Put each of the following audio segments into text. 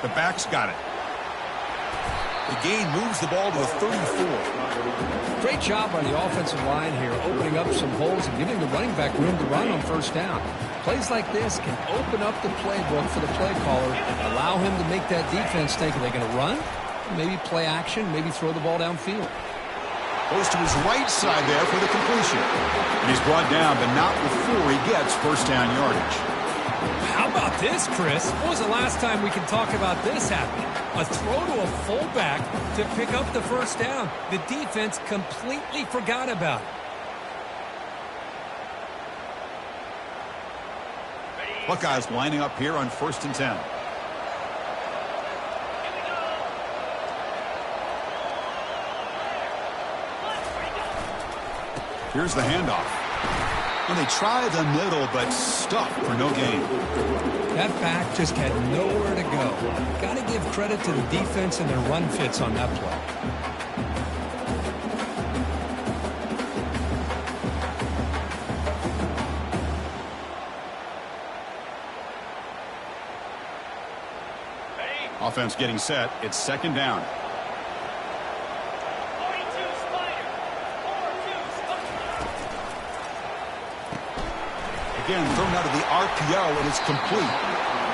The back's got it. The gain moves the ball to the 34. Great job by the offensive line here, opening up some holes and giving the running back room to run on first down. Plays like this can open up the playbook for the play caller and allow him to make that defense think, are they going to run? Maybe play action, maybe throw the ball downfield. Goes to his right side there for the completion. And he's brought down, but not before he gets first down yardage. How about this, Chris? When was the last time we can talk about this happening? A throw to a fullback to pick up the first down. The defense completely forgot about it. Buckeyes lining up here on 1st and 10. Here's the handoff. And they try the middle, but stuck for no gain. That back just had nowhere to go. Got to give credit to the defense and their run fits on that play. Offense getting set. It's 2nd down. Again, thrown out of the RPO, and it's complete.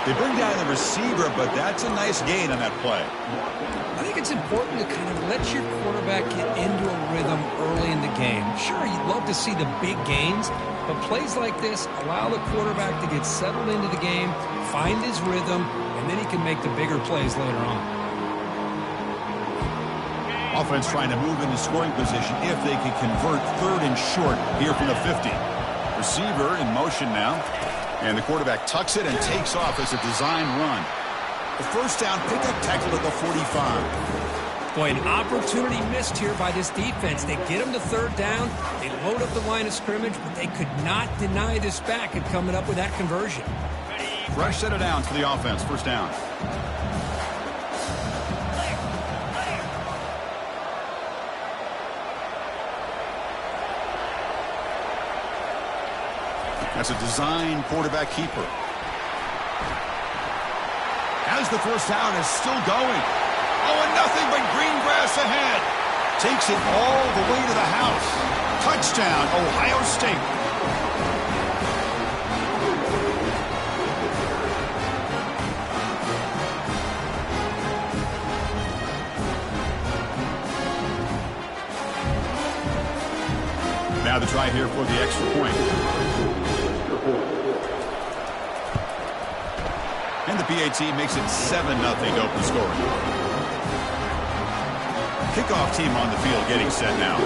They bring down the receiver, but that's a nice gain on that play. I think it's important to kind of let your quarterback get into a rhythm early in the game. Sure, you'd love to see the big gains, but plays like this allow the quarterback to get settled into the game, find his rhythm, and then he can make the bigger plays later on. Offense trying to move into scoring position if they can convert 3rd and short here from the 50. Receiver in motion now. And the quarterback tucks it and takes off as a design run. The first down pickup tackle at the 45. Boy, an opportunity missed here by this defense. They get him to 3rd down. They load up the line of scrimmage, but they could not deny this back at coming up with that conversion. Fresh set of downs for the offense. 1st down. That's a design quarterback keeper. As the first down is still going. Oh, and nothing but green grass ahead. Takes it all the way to the house. Touchdown, Ohio State. Now the try here for the extra point. And the PAT makes it 7-0 to open scoring. Kickoff team on the field getting set now.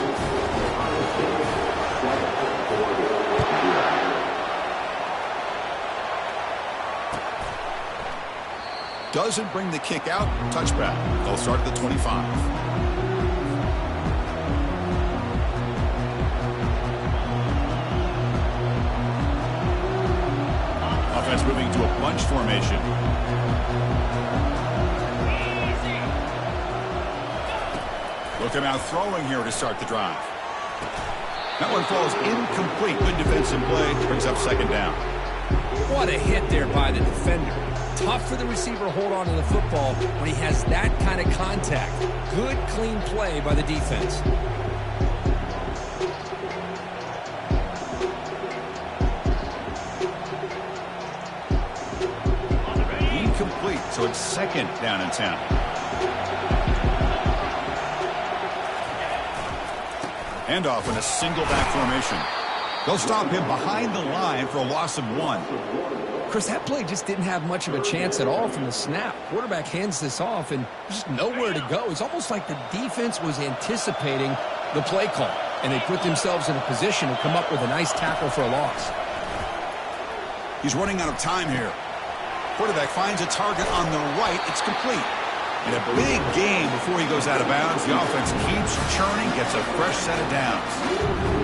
Doesn't bring the kick out. Touchback. They'll start at the 25. Offense moving to a bunch formation. Look him out throwing here to start the drive. That one falls incomplete. Good defensive play. Brings up 2nd down. What a hit there by the defender. Tough for the receiver to hold on to the football when he has that kind of contact. Good, clean play by the defense. Incomplete, so it's 2nd down and 10. Handoff in a single back formation. They'll stop him behind the line for a loss of 1. Chris, that play just didn't have much of a chance at all from the snap. Quarterback hands this off, and there's just nowhere to go. It's almost like the defense was anticipating the play call, and they put themselves in a position to come up with a nice tackle for a loss. He's running out of time here. Quarterback finds a target on the right. It's complete. And a big gain before he goes out of bounds. The offense keeps churning, gets a fresh set of downs.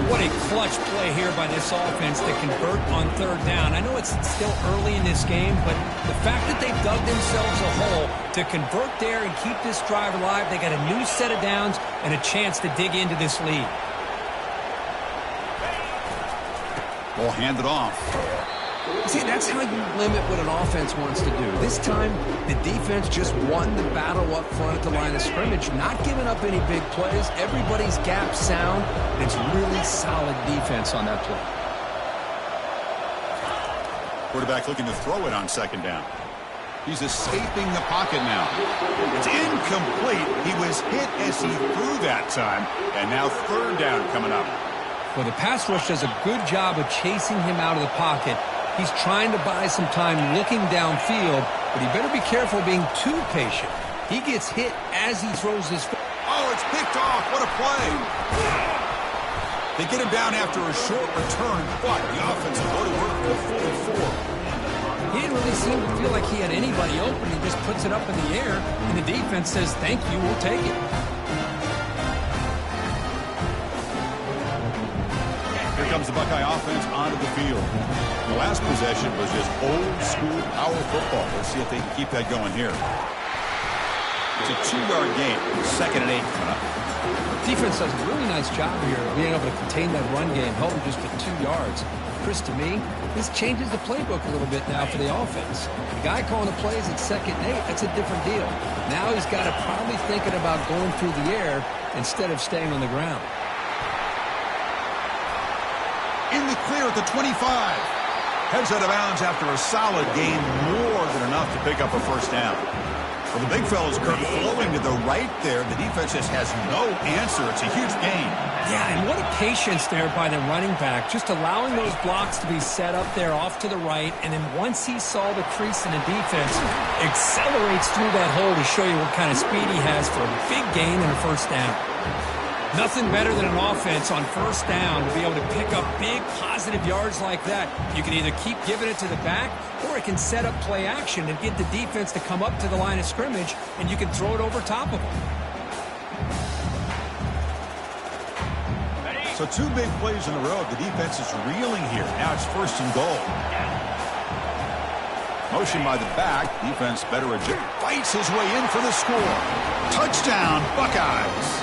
What a clutch play here by this offense to convert on 3rd down. I know it's still early in this game, but the fact that they've dug themselves a hole to convert there and keep this drive alive, they got a new set of downs and a chance to dig into this lead. Ball handed off. See, that's how you limit what an offense wants to do. This time, the defense just won the battle up front at the line of scrimmage, not giving up any big plays. Everybody's gap sound, and it's really solid defense on that play. Quarterback looking to throw it on second down. He's escaping the pocket now. It's incomplete. He was hit as he threw that time, and now third down coming up. Well, the pass rush does a good job of chasing him out of the pocket. He's trying to buy some time looking downfield, but he better be careful being too patient. He gets hit as he throws his foot. Oh, it's picked off. What a play. They get him down after a short return, but the offense will go to work for 44. He didn't really seem to feel like he had anybody open. He just puts it up in the air, and the defense says, thank you, we'll take it. Here comes the Buckeye offense onto the field. The last possession was just old-school power football. Let's see if they can keep that going here. It's a 2-yard gain. 2nd and 8 coming up. Defense does a really nice job here of being able to contain that run game, held him just to 2 yards. Chris, to me, this changes the playbook a little bit now for the offense. The guy calling the plays at 2nd and 8, that's a different deal. Now he's got to probably thinking about going through the air instead of staying on the ground. In the clear at the 25. Heads out of bounds after a solid gain, more than enough to pick up a first down. Well, the big fella's Kurt flowing to the right there. The defense just has no answer. It's a huge gain. Yeah, and what a patience there by the running back, just allowing those blocks to be set up there off to the right, and then once he saw the crease in the defense, accelerates through that hole to show you what kind of speed he has for a big gain and a first down. Nothing better than an offense on first down to be able to pick up big positive yards like that. You can either keep giving it to the back, or it can set up play action and get the defense to come up to the line of scrimmage, and you can throw it over top of them. So 2 big plays in a row. The defense is reeling here. Now it's 1st and goal. Motion by the back. Defense better adjust. Fights his way in for the score. Touchdown, Buckeyes.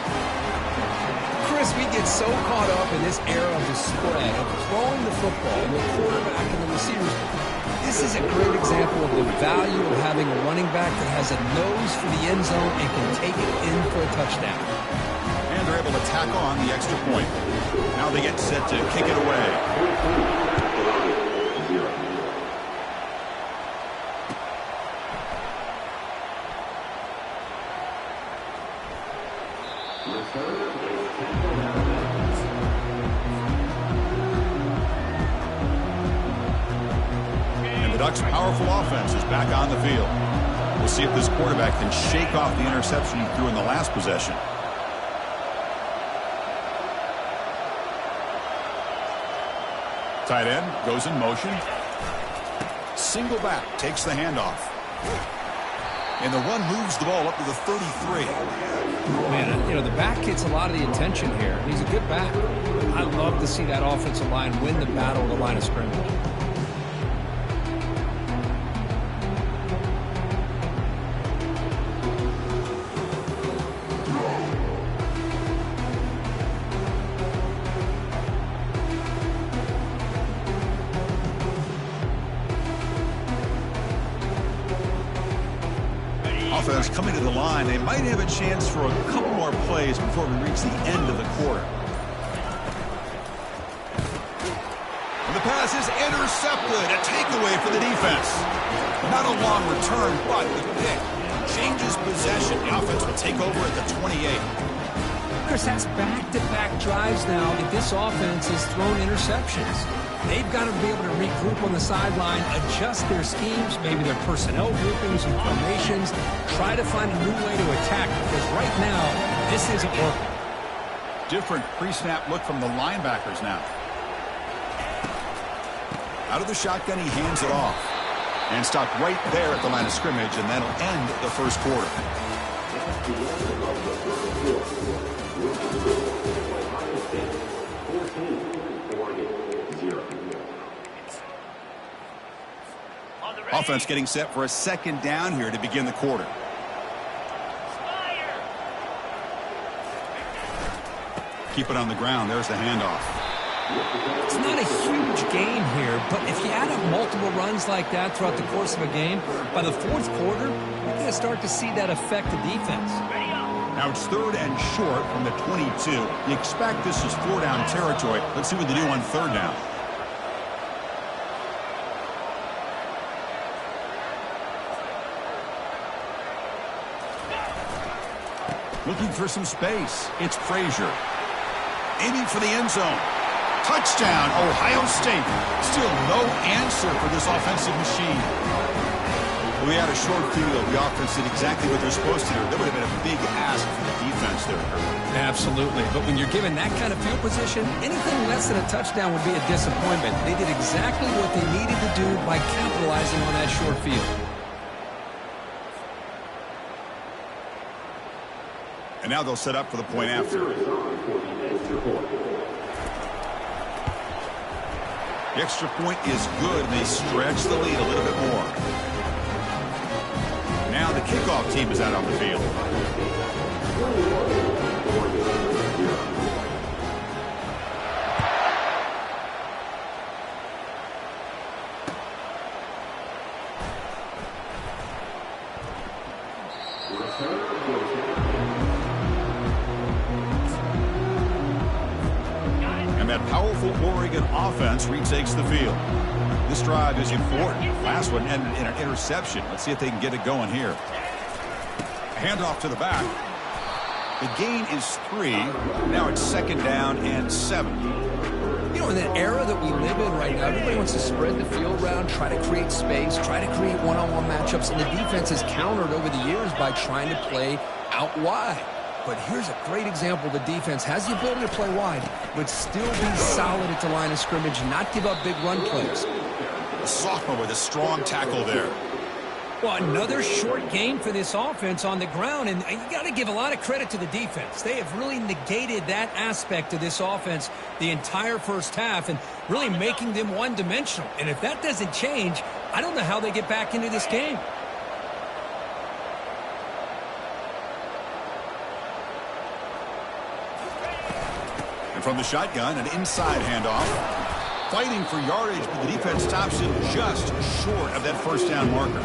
Chris, we get so caught up in this era of the spread, of throwing the football, and the quarterback and the receivers. This is a great example of the value of having a running back that has a nose for the end zone and can take it in for a touchdown. And they're able to tack on the extra point. Now they get set to kick it away. And the Ducks' powerful offense is back on the field. We'll see if this quarterback can shake off the interception he threw in the last possession. Tight end goes in motion. Single back, takes the handoff. And the run moves the ball up to the 33. Man, you know, the back gets a lot of the attention here. He's a good back. I love to see that offensive line win the battle of the line of scrimmage. Offense coming to the line. They might have a chance for a couple more plays before we reach the end of the quarter. And the pass is intercepted. A takeaway for the defense. Not a long return, but the pick changes possession. The offense will take over at the 28. Chris, that's back-to-back drives now that this offense has thrown interceptions. They've got to be able to regroup on the sideline, adjust their schemes, maybe their personnel groupings and formations, try to find a new way to attack, because right now, this isn't working. Different pre-snap look from the linebackers now. Out of the shotgun, he hands it off. And stopped right there at the line of scrimmage, and that'll end the first quarter. Offense getting set for a second down here to begin the quarter. Keep it on the ground. There's the handoff. It's not a huge gain here, but if you add up multiple runs like that throughout the course of a game, by the fourth quarter, you're going to start to see that affect the defense. Now it's 3rd and short from the 22. You expect this is 4-down territory. Let's see what they do on 3rd down. Looking for some space. It's Frazier. Aiming for the end zone. Touchdown, Ohio State. Still no answer for this offensive machine. We had a short field. The offense did exactly what they're supposed to do. That would have been a big ask for the defense there. Absolutely. But when you're given that kind of field position, anything less than a touchdown would be a disappointment. They did exactly what they needed to do by capitalizing on that short field. And now they'll set up for the point after. The extra point is good, and they stretch the lead a little bit more. Now the kickoff team is out on the field. And that powerful Oregon offense retakes the field. This drive is important. Last one ended in an interception. Let's see if they can get it going here. Handoff to the back. The gain is 3. Now it's 2nd down and 7. You know, in that era that we live in right now, everybody wants to spread the field around, try to create space, try to create one-on-one matchups, and the defense has countered over the years by trying to play out wide. But here's a great example. The defense has the ability to play wide, but still be solid at the line of scrimmage, not give up big run plays. The sophomore with a strong tackle there. Well, another short game for this offense on the ground, and you got to give a lot of credit to the defense. They have really negated that aspect of this offense the entire first half and really making them one-dimensional. And if that doesn't change, I don't know how they get back into this game. And from the shotgun, an inside handoff. Fighting for yardage, but the defense stops him just short of that 1st down marker.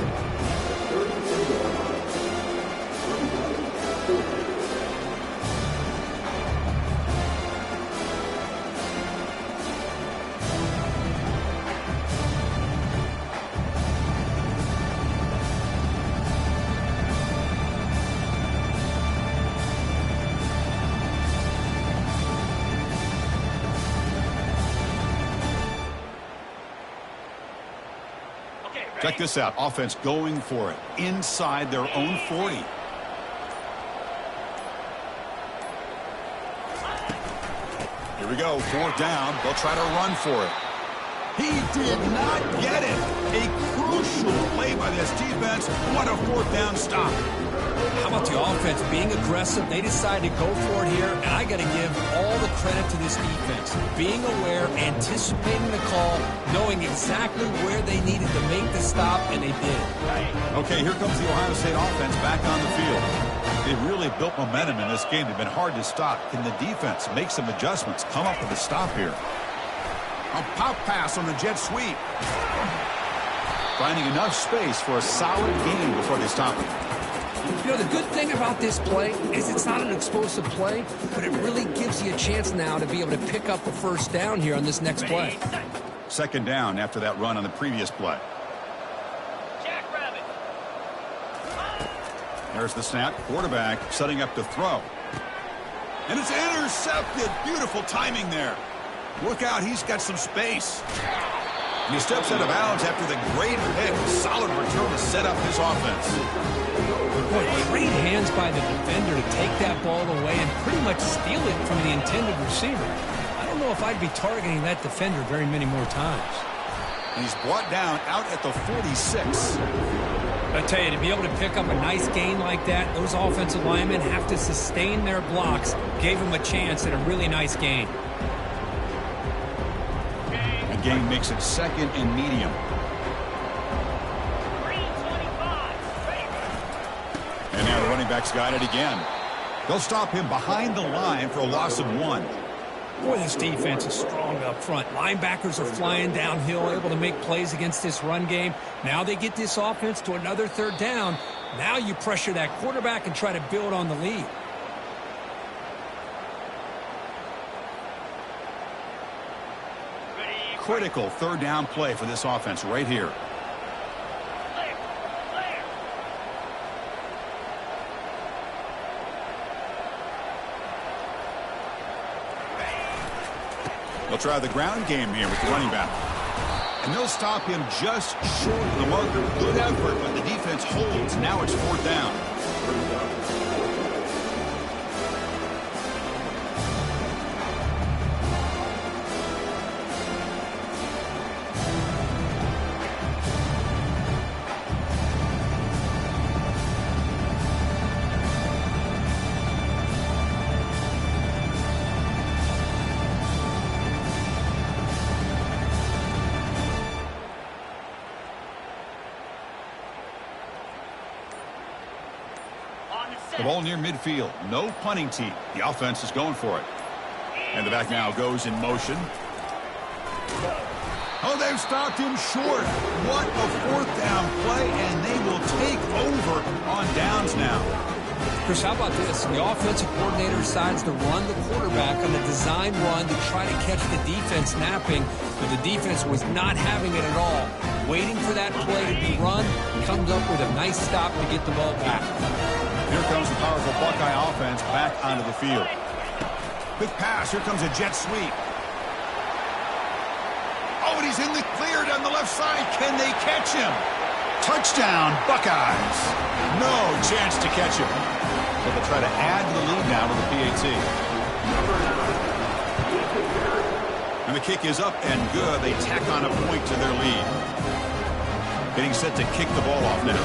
Check this out. Offense going for it inside their own 40. Here we go. 4th down. They'll try to run for it. He did not get it. A crucial play by this defense. What a 4th down stop. How about the offense being aggressive? They decided to go for it here, and I got to give all the credit to this defense. Being aware, anticipating the call, knowing exactly where they needed to make the stop, and they did. Okay, here comes the Ohio State offense back on the field. They've really built momentum in this game. They've been hard to stop. Can the defense make some adjustments, come up with a stop here? A pop pass on the jet sweep. Finding enough space for a solid gain before they stop it. You know, the good thing about this play is it's not an explosive play, but it really gives you a chance now to be able to pick up a 1st down here on this next play. 2nd down after that run on the previous play. There's the snap. Quarterback setting up to throw. And it's intercepted. Beautiful timing there. Look out. He's got some space. And he steps out of bounds after the great pick. Solid return to set up his offense. Boy, great hands by the defender to take that ball away and pretty much steal it from the intended receiver. I don't know if I'd be targeting that defender very many more times. And he's brought down out at the 46. I tell you, to be able to pick up a nice gain like that, those offensive linemen have to sustain their blocks. Gave him a chance at a really nice gain. The gain makes it 2nd and medium. And now the running back's got it again. They'll stop him behind the line for a loss of 1. Boy, this defense is strong up front. Linebackers are flying downhill, able to make plays against this run game. Now they get this offense to another third down. Now you pressure that quarterback and try to build on the lead. Critical third down play for this offense right here. They'll try the ground game here with the running back. And they'll stop him just short of the marker. Good effort, but the defense holds. Now it's fourth down. The ball near midfield. No punting tee. The offense is going for it. And the back now goes in motion. Oh, they've stopped him short. What a fourth down play, and they will take over on downs now. Chris, how about this? The offensive coordinator decides to run the quarterback on a design run to try to catch the defense napping, but the defense was not having it at all. Waiting for that play to be run, comes up with a nice stop to get the ball back. Here comes the powerful Buckeye offense back onto the field. Quick pass. Here comes a jet sweep. Oh, and he's in the clear down the left side. Can they catch him? Touchdown, Buckeyes. No chance to catch him. So they'll try to add to the lead now with the PAT. And the kick is up and good. They tack on a point to their lead. Getting set to kick the ball off now.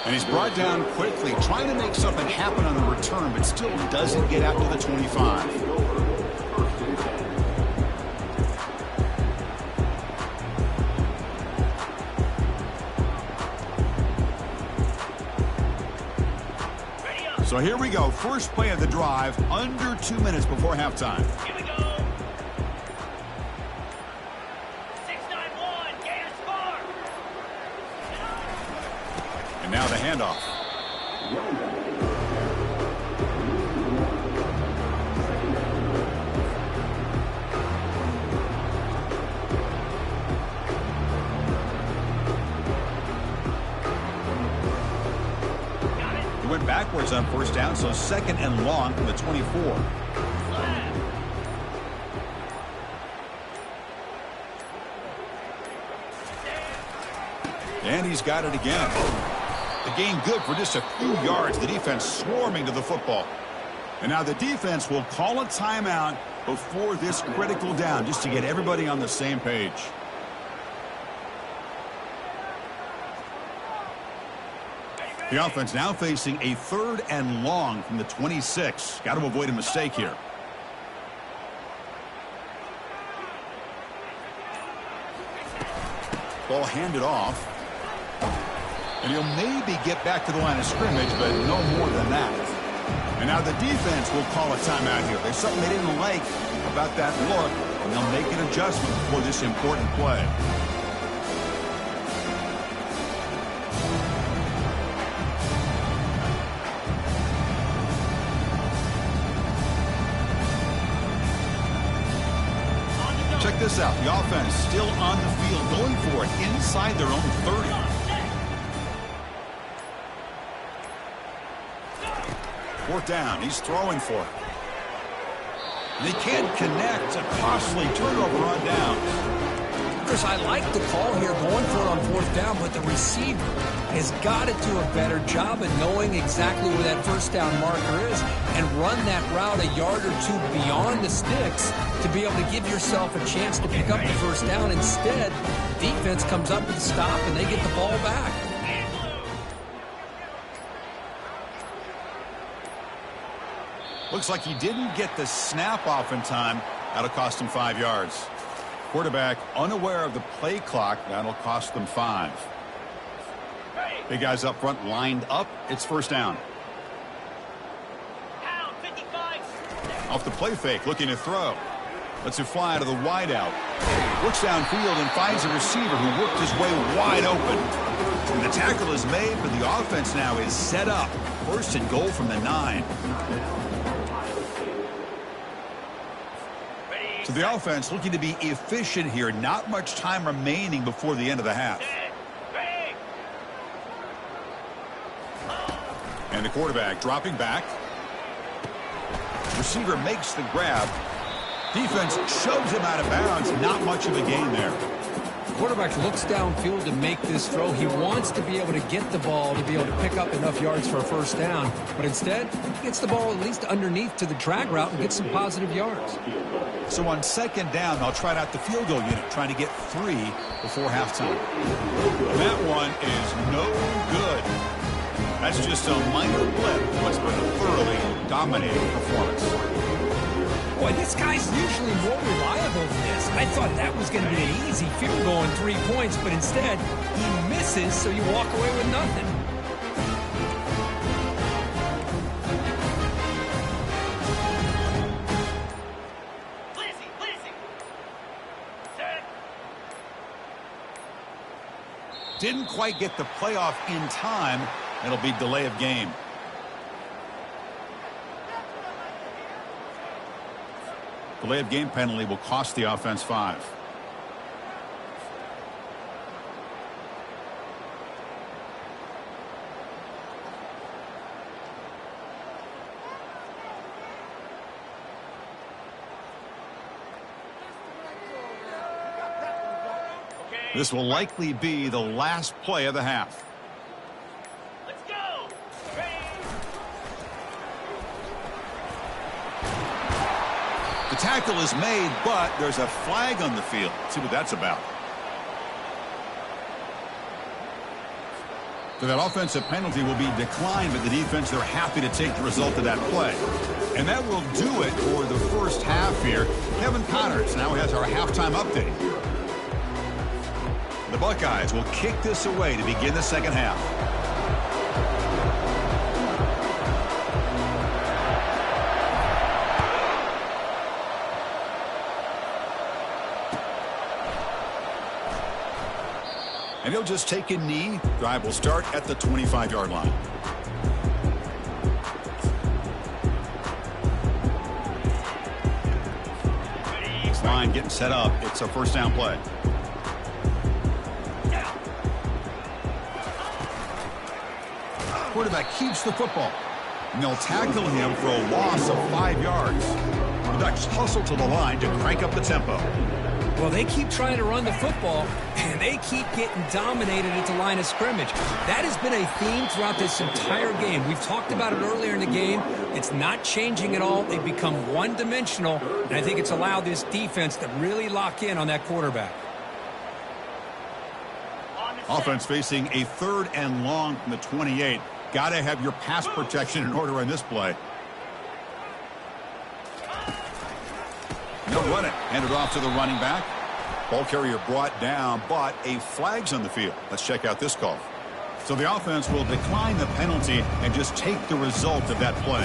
And he's brought down quickly, trying to make something happen on the return, but still doesn't get out to the 25. So here we go. First play of the drive, under 2 minutes before halftime. Here we go. 6-9-1, Gators score. And now the handoff. He went backwards on first down, so second and long from the 24. And he's got it again. The gain good for just a few yards. The defense swarming to the football. And now the defense will call a timeout before this critical down, just to get everybody on the same page. The offense now facing a third and long from the 26. Got to avoid a mistake here. Ball handed off. And he'll maybe get back to the line of scrimmage, but no more than that. And now the defense will call a timeout here. There's something they didn't like about that look, and they'll make an adjustment for this important play. Check this out. The offense still on the field, going for it inside their own 30. Fourth down. He's throwing for it. And they can't connect. A costly turnover on downs. Chris, I like the call here, going for it on fourth down, but the receiver has got to do a better job of knowing exactly where that first down marker is and run that route a yard or two beyond the sticks to be able to give yourself a chance to pick up the first down. Instead, defense comes up with a stop and they get the ball back. Looks like he didn't get the snap off in time. That'll cost him 5 yards. quarterback unaware of the play clock. That'll cost them 5. Big guys up front lined up. It's first down. Off the play fake, looking to throw. Lets it fly to the wideout. Looks downfield and finds a receiver who worked his way wide open. And the tackle is made, but the offense now is set up. First and goal from the 9. So the offense looking to be efficient here. Not much time remaining before the end of the half. And the quarterback dropping back. Receiver makes the grab. Defense shoves him out of bounds. Not much of a gain there. Quarterback looks downfield to make this throw. He wants to be able to get the ball to be able to pick up enough yards for a first down. But instead, he gets the ball at least underneath to the drag route and gets some positive yards. So on second down, they'll try out the field goal unit, trying to get 3 before halftime. That one is no good. That's just a minor blip. What's been a thoroughly dominating performance. Boy, this guy's usually more reliable than this. I thought that was going to be an easy field goal and 3 points, but instead, he misses, so you walk away with nothing. Didn't quite get the playoff in time. It'll be delay of game. Delay of game penalty will cost the offense 5. This will likely be the last play of the half. Let's go. The tackle is made, but there's a flag on the field. Let's see what that's about. So that offensive penalty will be declined, but the defense, they're happy to take the result of that play. And that will do it for the first half here. Kevin Connors now has our halftime update. The Buckeyes will kick this away to begin the second half. And he'll just take a knee. Drive will start at the 25-yard line. This line getting set up. It's a first down play. Quarterback keeps the football. And they'll tackle him for a loss of 5 yards. The Ducks hustle to the line to crank up the tempo. Well, they keep trying to run the football, and they keep getting dominated at the line of scrimmage. That has been a theme throughout this entire game. We've talked about it earlier in the game. It's not changing at all. They've become one-dimensional, and I think it's allowed this defense to really lock in on that quarterback. Offense facing a 3rd and long from the 28. Got to have your pass protection in order on this play. No run it. Handed off to the running back. Ball carrier brought down, but a flag's on the field. Let's check out this call. So the offense will decline the penalty and just take the result of that play.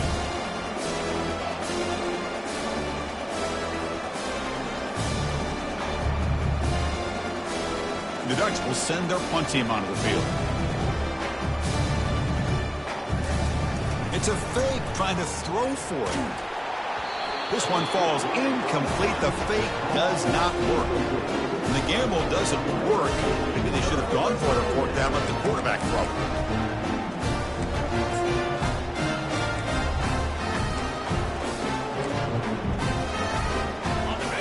The Ducks will send their punt team onto the field. It's a fake trying to throw for it. This one falls incomplete. The fake does not work. And the gamble doesn't work. Maybe they should have gone for it or fourth down, let the quarterback throw.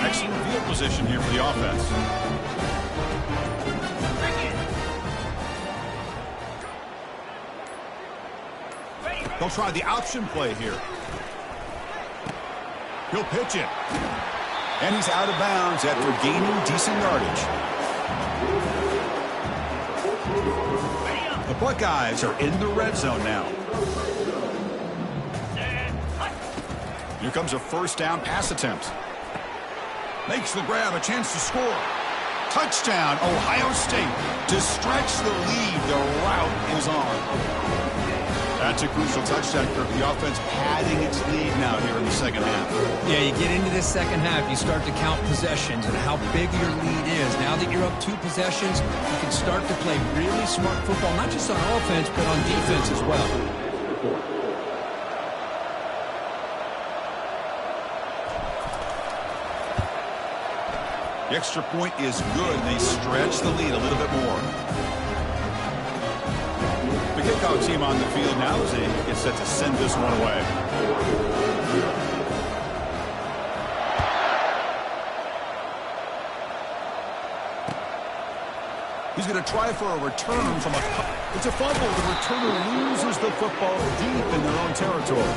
Excellent field position here for the offense. They'll try the option play here. He'll pitch it. And he's out of bounds after gaining decent yardage. The Buckeyes are in the red zone now. Here comes a first down pass attempt. Makes the grab, a chance to score. Touchdown, Ohio State. To stretch the lead, the route is on. That's a crucial touchdown, Kirk. The offense padding its lead now here in the second half. Yeah, you get into this second half, you start to count possessions and how big your lead is. Now that you're up 2 possessions, you can start to play really smart football, not just on offense, but on defense as well. The extra point is good, and they stretch the lead a little bit more. The kickoff team on the field now as they get set to send this one away. He's going to try for a return from it's a fumble. The returner loses the football deep in their own territory.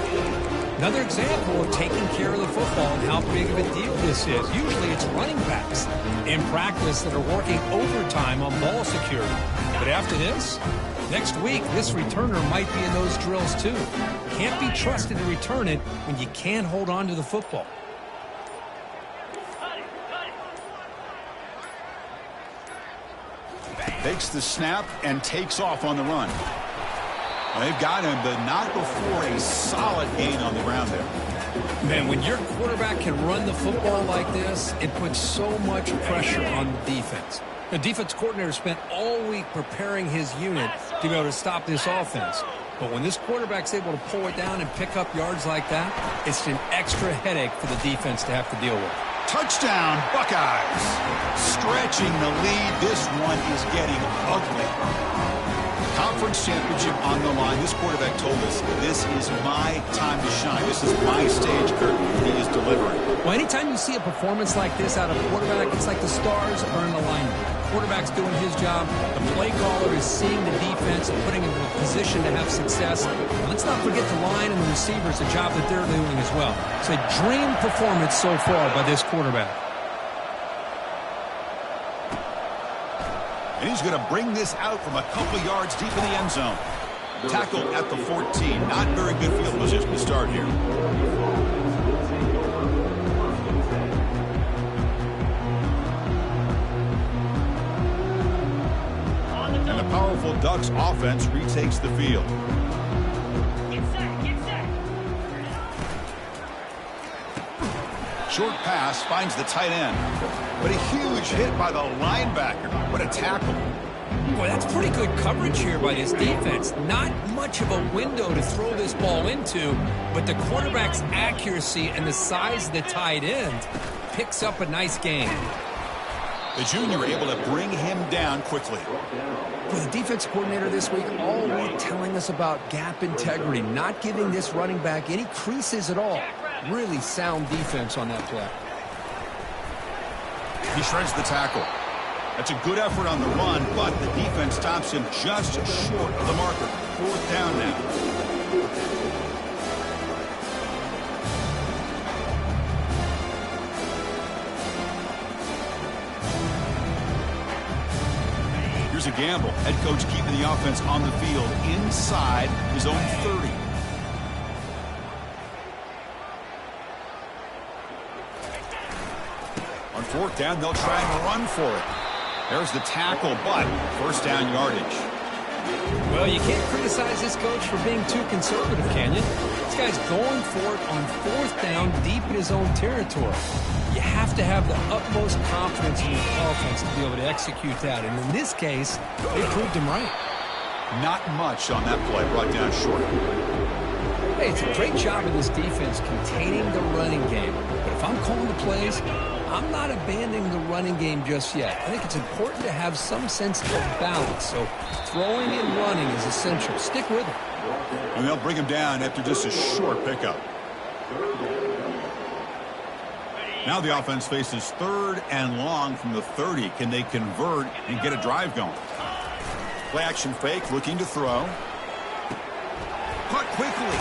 Another example of taking care of the football and how big of a deal this is. Usually it's running backs in practice that are working overtime on ball security. But after this, next week, this returner might be in those drills too. Can't be trusted to return it when you can't hold on to the football. Takes the snap and takes off on the run. They've got him, but not before a solid gain on the ground there. Man, when your quarterback can run the football like this, it puts so much pressure on the defense. The defense coordinator spent all week preparing his unit to be able to stop this offense. But when this quarterback's able to pull it down and pick up yards like that, it's an extra headache for the defense to have to deal with. Touchdown, Buckeyes. Stretching the lead. This one is getting ugly. Conference championship on the line. This quarterback told us, this is my time to shine. This is my stage, Kirk. He is delivering. Well, anytime you see a performance like this out of a quarterback, it's like the stars are in alignment. Quarterback's doing his job. The play caller is seeing the defense and putting him in a position to have success. And let's not forget the line and the receivers, the job that they're doing as well. It's a dream performance so far by this quarterback. And he's going to bring this out from a couple yards deep in the end zone. Tackle at the 14. Not very good field position to start here. And the powerful Ducks offense retakes the field. Get set, get set. Short pass finds the tight end. But a huge hit by the linebacker. What a tackle. Boy, that's pretty good coverage here by this defense. Not much of a window to throw this ball into, but the quarterback's accuracy and the size of the tight end picks up a nice gain. The junior able to bring him down quickly. For the defense coordinator this week, all week telling us about gap integrity, not giving this running back any creases at all. Really sound defense on that play. He shreds the tackle. That's a good effort on the run, but the defense stops him just short of the marker. 4th down now. Here's a gamble. Head coach keeping the offense on the field inside his own 30. On 4th down, they'll try and run for it. There's the tackle, but 1st down yardage. Well, you can't criticize this coach for being too conservative, can you? This guy's going for it on 4th down deep in his own territory. You have to have the utmost confidence in your offense to be able to execute that. And in this case, they proved him right. Not much on that play, brought down short. Hey, it's a great job of this defense containing the running game. But if I'm calling the plays, I'm not abandoning the running game just yet. I think it's important to have some sense of balance. So throwing and running is essential. Stick with it. And they'll bring him down after just a short pickup. Now the offense faces 3rd and long from the 30. Can they convert and get a drive going? Play action fake, looking to throw. Caught quickly.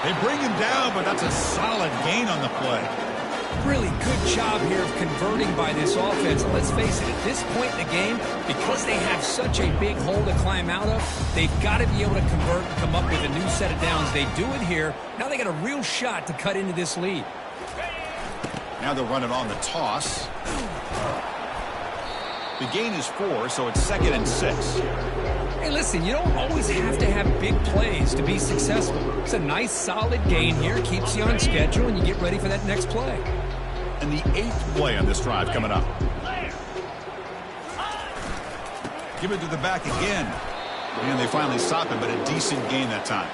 They bring him down, but that's a solid gain on the play. Really good job here of converting by this offense. And let's face it, at this point in the game, because they have such a big hole to climb out of, they've got to be able to convert and come up with a new set of downs. They do it here. Now they got a real shot to cut into this lead. Now they'll run it on the toss. The gain is 4, so it's 2nd and 6. Hey, listen, you don't always have to have big plays to be successful. It's a nice, solid gain here. Keeps you on schedule, and you get ready for that next play. And the 8th play on this drive coming up. Give it to the back again. And they finally stop him, but a decent gain that time.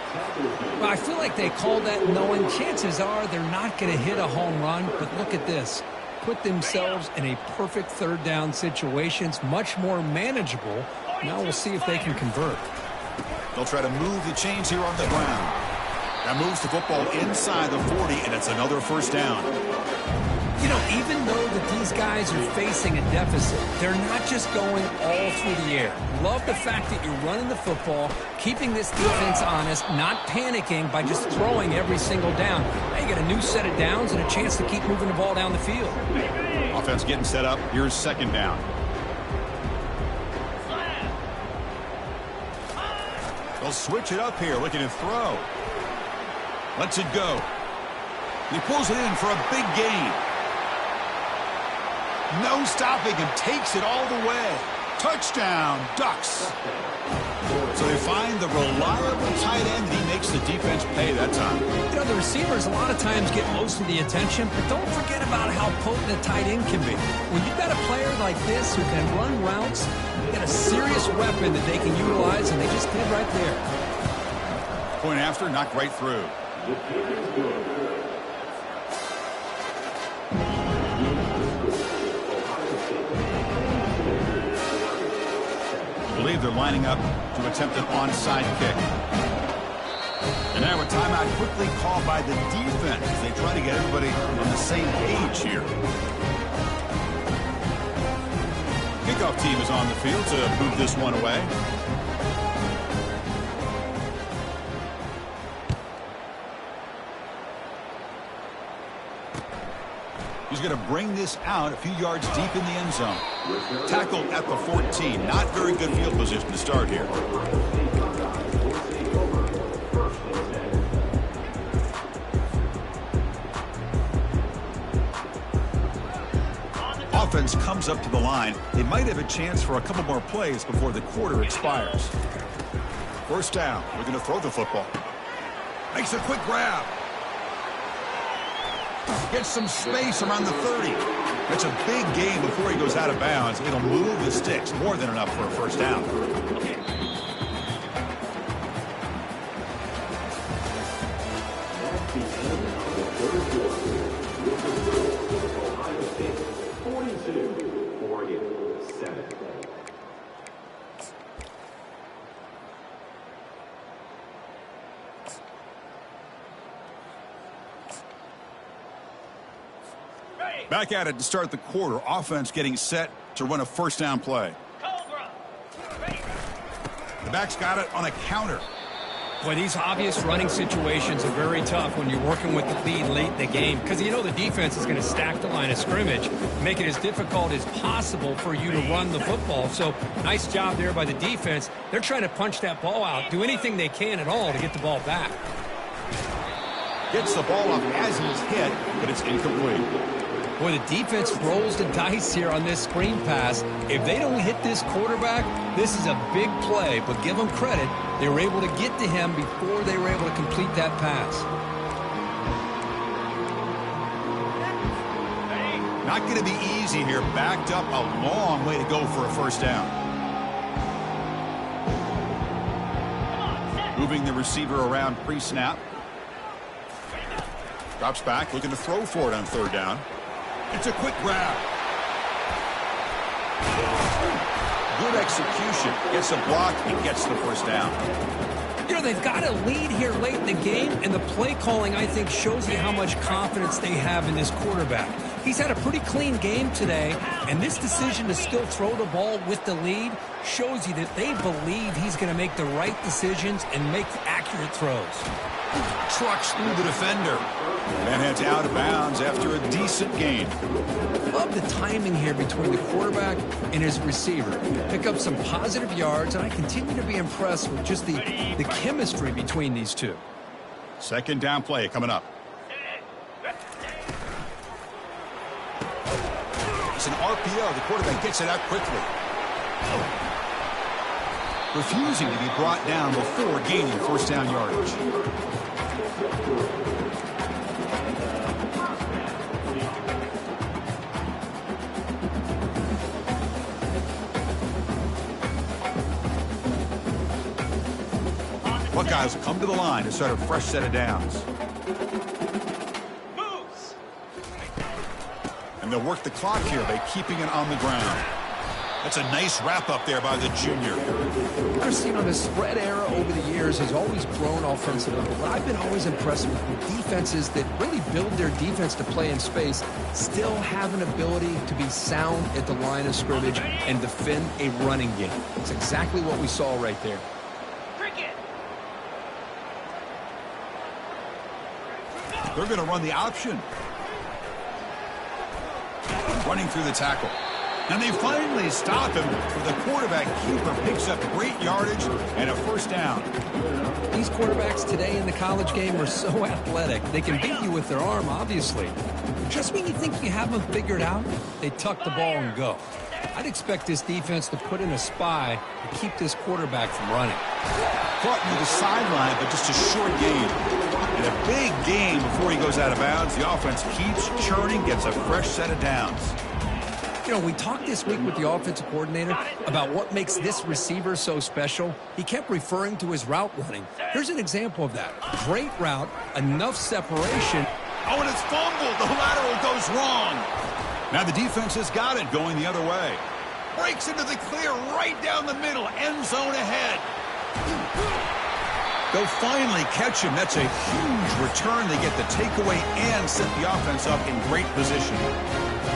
Well, I feel like they called that knowing chances are they're not going to hit a home run, but look at this. Put themselves in a perfect 3rd down situation. It's much more manageable. Now we'll see if they can convert. They'll try to move the chains here on the ground. That moves the football inside the 40, and it's another 1st down. You know, even though that these guys are facing a deficit, they're not just going all through the air. Love the fact that you're running the football, keeping this defense honest, not panicking by just throwing every single down. Now you get a new set of downs and a chance to keep moving the ball down the field. Offense getting set up. Here's 2nd down. They'll switch it up here, looking to throw. Lets it go. He pulls it in for a big gain. No stopping him. Takes it all the way. Touchdown, Ducks. So they find the reliable tight end. He makes the defense pay that time. You know, the receivers a lot of times get most of the attention, but don't forget about how potent a tight end can be. When you've got a player like this who can run routes, you get a serious weapon that they can utilize, and they just did right there. Point after, knocked right through. I believe they're lining up to attempt an onside kick. And now a timeout quickly called by the defense as they try to get everybody on the same page here. Kickoff team is on the field to move this one away. He's going to bring this out a few yards deep in the end zone. Tackled at the 14. Not very good field position to start here. Offense comes up to the line. They might have a chance for a couple more plays before the quarter expires. 1st down. We're going to throw the football. Makes a quick grab. Gets some space around the 30. That's a big gain before he goes out of bounds. It'll move the sticks. More than enough for a 1st down. Back at it to start the quarter. Offense getting set to run a 1st down play. The back's got it on a counter. Boy, these obvious running situations are very tough when you're working with the lead late in the game because you know the defense is going to stack the line of scrimmage, make it as difficult as possible for you to run the football. So nice job there by the defense. They're trying to punch that ball out, do anything they can at all to get the ball back. Gets the ball up as he's hit, but it's incomplete. Boy, the defense rolls the dice here on this screen pass. If they don't hit this quarterback, this is a big play. But give them credit. They were able to get to him before they were able to complete that pass. Not going to be easy here. Backed up a long way to go for a 1st down. Moving the receiver around pre-snap. Drops back, looking to throw for it on 3rd down. It's a quick grab. Good execution. Gets a block and gets the 1st down. You know, they've got a lead here late in the game, and the play calling, I think, shows you how much confidence they have in this quarterback. He's had a pretty clean game today, and this decision to still throw the ball with the lead shows you that they believe he's going to make the right decisions and make accurate throws. Trucks through the defender. And heads out of bounds after a decent gain. Love the timing here between the quarterback and his receiver. Pick up some positive yards, and I continue to be impressed with just the chemistry between these two. 2nd down play coming up. It's an RPO. The quarterback gets it out quickly. Refusing to be brought down before gaining first down yardage. Buckeyes come to the line to start a fresh set of downs. And they'll work the clock here by keeping it on the ground. That's a nice wrap-up there by the junior. Chris, you know, the spread era over the years has always grown offensively, but I've been always impressed with defenses that really build their defense to play in space, still have an ability to be sound at the line of scrimmage and defend a running game. It's exactly what we saw right there. They're going to run the option. Running through the tackle. And they finally stop him. The quarterback keeper picks up great yardage and a first down. These quarterbacks today in the college game are so athletic. They can beat you with their arm, obviously. But just when you think you have them figured out, they tuck the ball and go. I'd expect this defense to put in a spy to keep this quarterback from running. Caught near the sideline, but just a short gain. And a big gain before he goes out of bounds. The offense keeps churning, gets a fresh set of downs. You know, we talked this week with the offensive coordinator about what makes this receiver so special. He kept referring to his route running. Here's an example of that. Great route, enough separation. Oh, and it's fumbled. The lateral goes wrong. Now the defense has got it going the other way. Breaks into the clear right down the middle. End zone ahead. They'll finally catch him. That's a huge return. They get the takeaway and set the offense up in great position.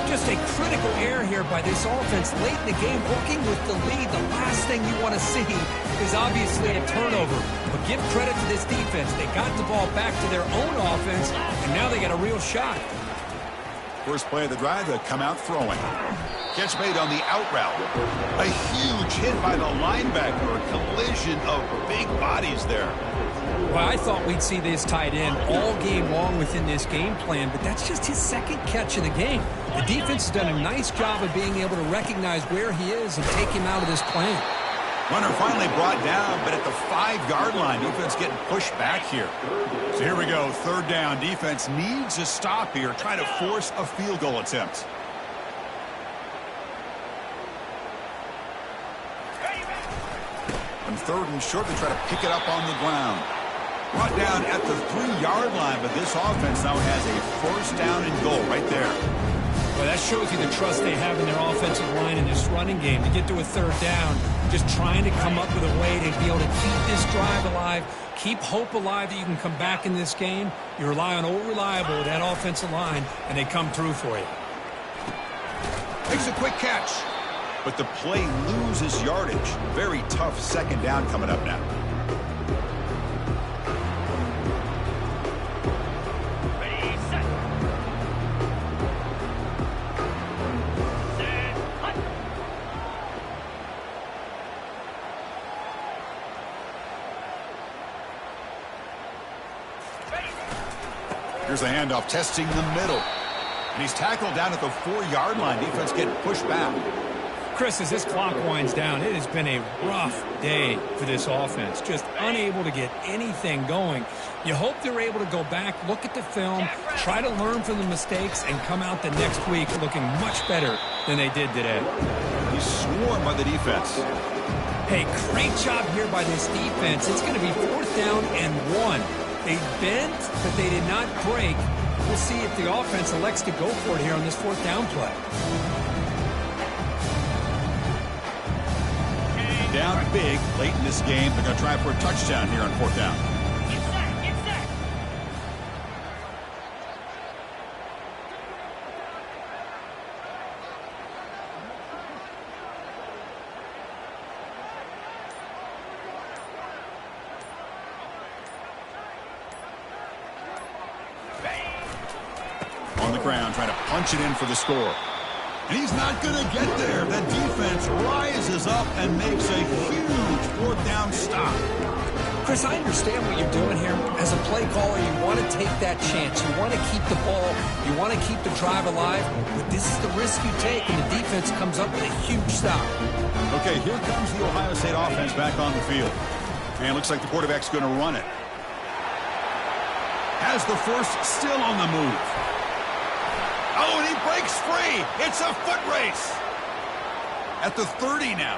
Just a critical error here by this offense late in the game, working with the lead. The last thing you want to see is obviously a turnover. But give credit to this defense. They got the ball back to their own offense, and now they got a real shot. First play of the drive, they come out throwing. Catch made on the out route. A huge hit by the linebacker. A collision of big bodies there. Well, I thought we'd see this tight end all game long within this game plan, but that's just his second catch of the game. The defense has done a nice job of being able to recognize where he is and take him out of this plan. Runner finally brought down, but at the 5-yard line, defense getting pushed back here. So here we go, third down. Defense needs a stop here, trying to force a field goal attempt. On third and short, they try to pick it up on the ground. Brought down at the 3-yard line, but this offense now has a first down and goal right there. Well, that shows you the trust they have in their offensive line in this running game. To get to a third down, just trying to come up with a way to be able to keep this drive alive, keep hope alive that you can come back in this game. You rely on Old Reliable, that offensive line, and they come through for you. Makes a quick catch, but the play loses yardage. Very tough second down coming up now. Here's a handoff, testing the middle. And he's tackled down at the 4-yard line. Defense getting pushed back. Chris, as this clock winds down, it has been a rough day for this offense. Just unable to get anything going. You hope they're able to go back, look at the film, try to learn from the mistakes, and come out the next week looking much better than they did today. He's swarmed by the defense. Hey, great job here by this defense. It's going to be 4th down and 1. They bent, but they did not break. We'll see if the offense elects to go for it here on this 4th down play. Down big late in this game. They're going to try for a touchdown here on 4th down. Get set, get set. On the ground, trying to punch it in for the score. And he's not going to get there. The defense rises up and makes a huge 4th down stop. Chris, I understand what you're doing here. As a play caller, you want to take that chance. You want to keep the ball. You want to keep the drive alive. But this is the risk you take when the defense comes up with a huge stop. Okay, here comes the Ohio State offense back on the field. And looks like the quarterback's going to run it. Has the first, still on the move. Oh, and he breaks free. It's a foot race. At the 30 now.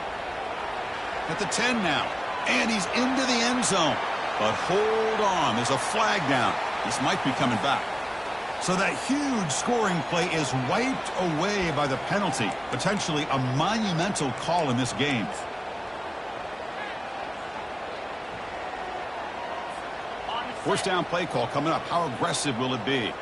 At the 10 now. And he's into the end zone. But hold on. There's a flag down. This might be coming back. So that huge scoring play is wiped away by the penalty. Potentially a monumental call in this game. First down play call coming up. How aggressive will it be?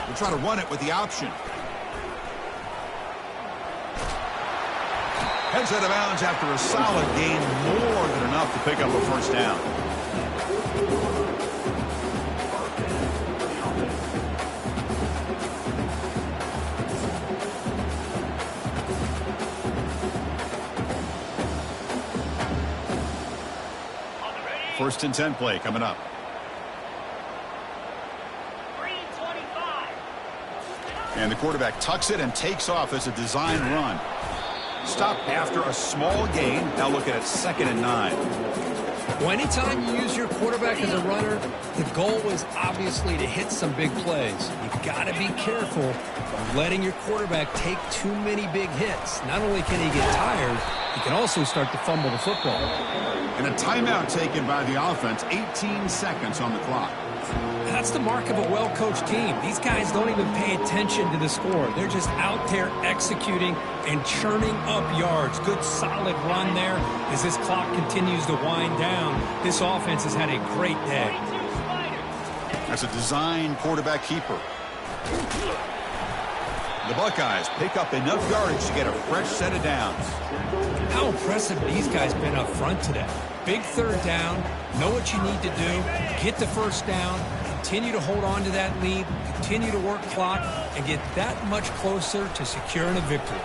We'll try to run it with the option. Heads out of bounds after a solid gain, more than enough to pick up a first down. First and 10 play coming up. And the quarterback tucks it and takes off as a design run. Stop after a small gain. Now look at it, 2nd and 9. Well, anytime you use your quarterback as a runner, the goal is obviously to hit some big plays. You've got to be careful of letting your quarterback take too many big hits. Not only can he get tired, he can also start to fumble the football. And a timeout taken by the offense, 18 seconds on the clock. That's the mark of a well-coached team. These guys don't even pay attention to the score. They're just out there executing and churning up yards. Good, solid run there as this clock continues to wind down. This offense has had a great day. That's a design quarterback keeper. The Buckeyes pick up enough yardage to get a fresh set of downs. How impressive these guys been up front today. Big third down, know what you need to do, get the first down, continue to hold on to that lead, continue to work clock, and get that much closer to securing a victory.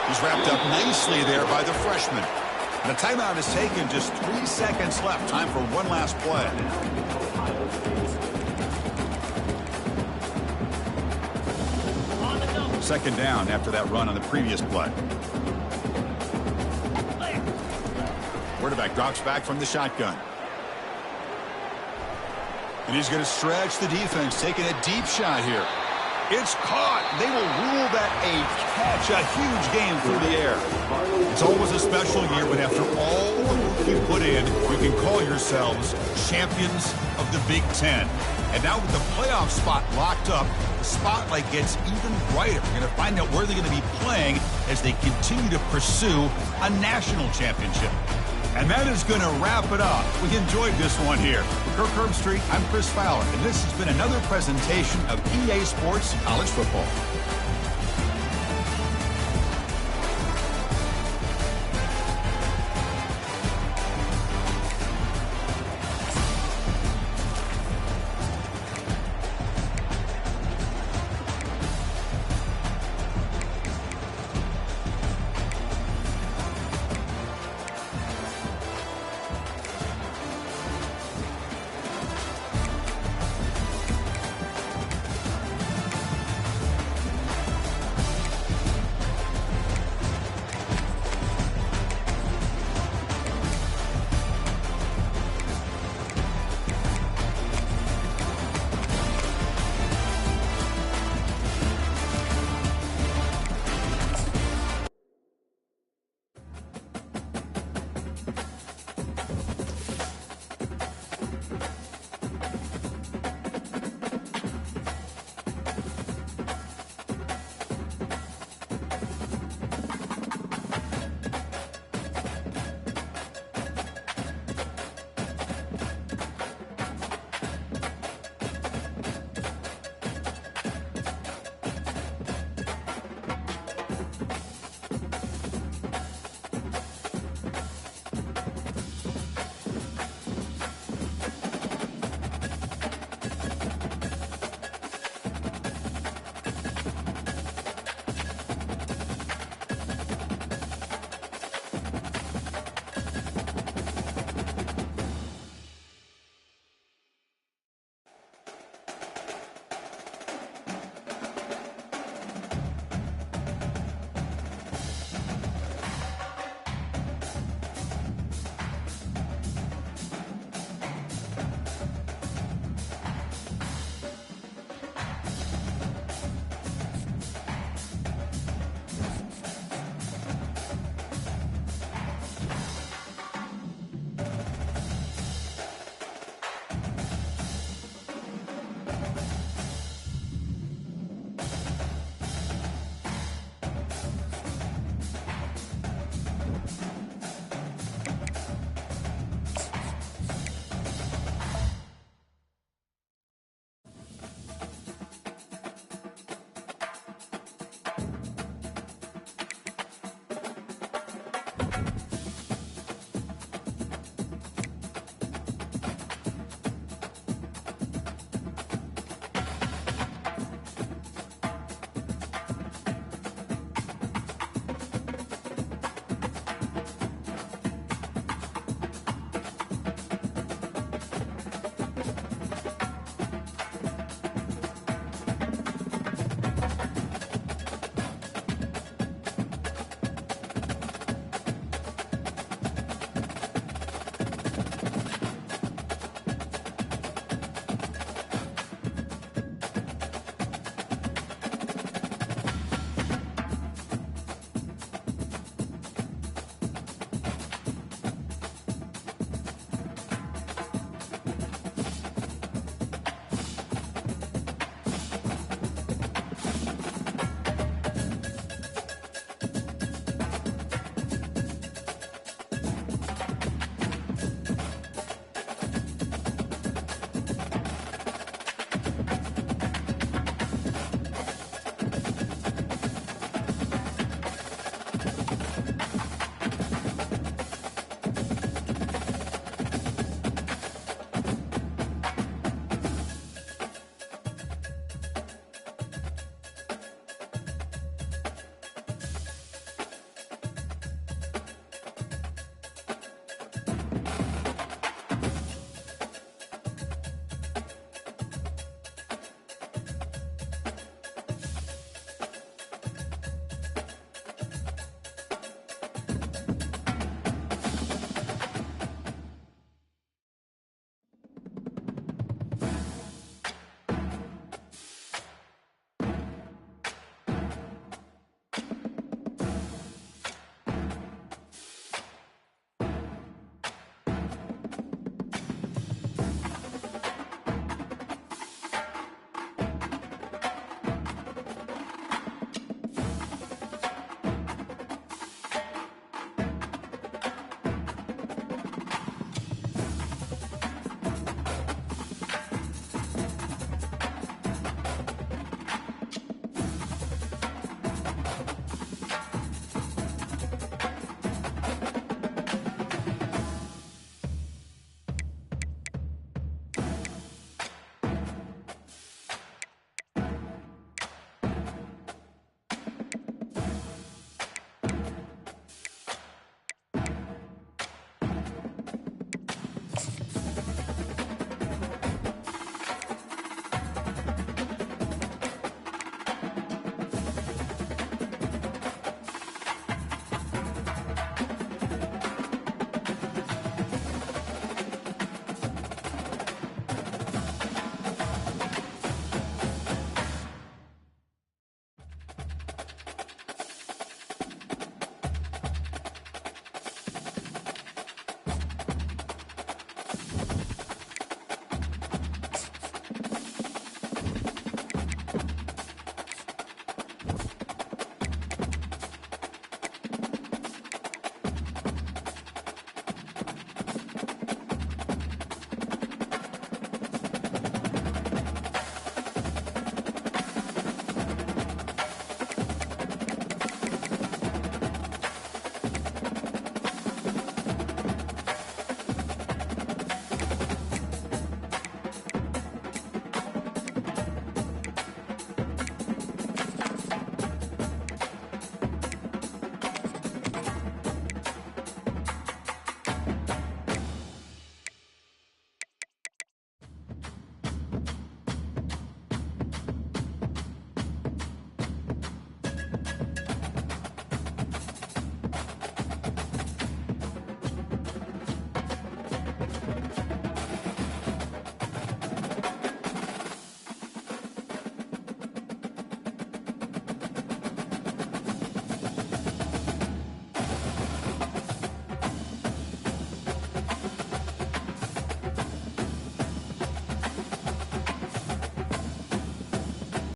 He's wrapped up nicely there by the freshman. And the timeout is taken, just 3 seconds left. Time for one last play. Second down after that run on the previous play. Quarterback drops back from the shotgun. And he's going to stretch the defense, taking a deep shot here. It's caught. They will rule that a catch, a huge game through the air. It's always a special year when after all the work you put in, you can call yourselves champions of the Big Ten. And now with the playoff spot locked up, the spotlight gets even brighter. We're going to find out where they're going to be playing as they continue to pursue a national championship. And that is going to wrap it up. We enjoyed this one here. For Kirk Herbstreit, I'm Chris Fowler, and this has been another presentation of EA Sports College Football.